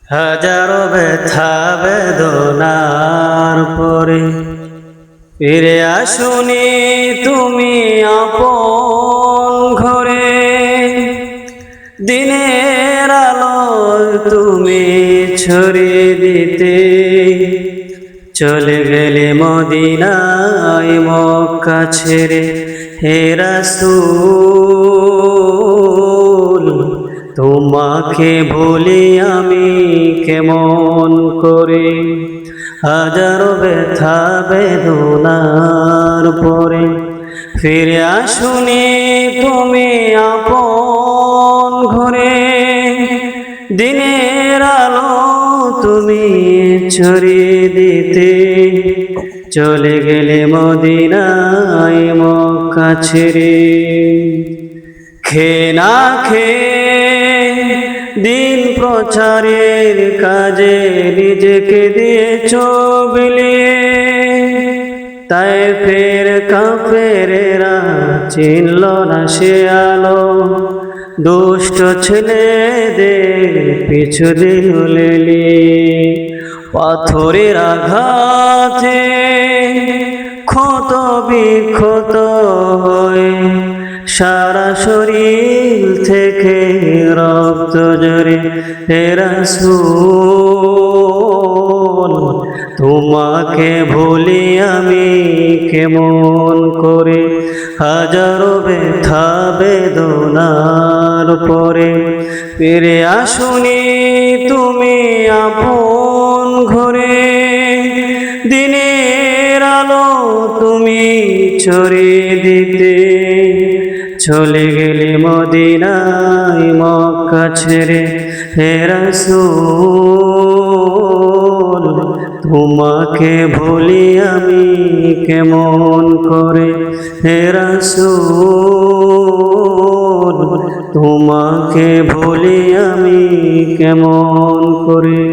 হাজারো ব্যথা বেদনার পরে ফিরে আসুনি তুমি আপন ঘরে। দিনের আলো তুমি ছড়িয়ে দিতে চলে গেলে মদিনায় মক্কা ছেড়ে। হে রাসূল তোমাকে ভুলি আমি কেমন করে। হাজারো ব্যথা বেদনার পরে ফিরে আসুনি তুমি আপন ঘরে। দিনের আলো তুমি ছড়িয়ে দিতে চলে গেলে মদিনায় মক্কা ছেড়ে। খেয়ে না খেয়ে দিন প্রচারের কাজে নিজেকে দিয়েছ বিলিয়ে। তাই ফের কাফেরেরা চিনল না সে আলো। দুষ্ট ছেলেদের পিছু দিল লেলিয়ে। পাথরের আঘাতে ক্ষত বিক্ষত হয়ে সারা শরীর থেকে রক্ত ঝরে। হে রাসূল তোমাকে ভুলি আমি কেমন করে। হাজারো ব্যথা বেদনার পরে ফিরে আসুনি তুমি আপন ঘরে। দিনের আলো তুমি ছড়িয়ে দিতে চলে গেলে মদিনায় মক্কা ছেড়ে। হে রাসূল তোমাকে ভুলি আমি কেমন করে। হে রাসূল তোমাকে ভুলি আমি কেমন করে।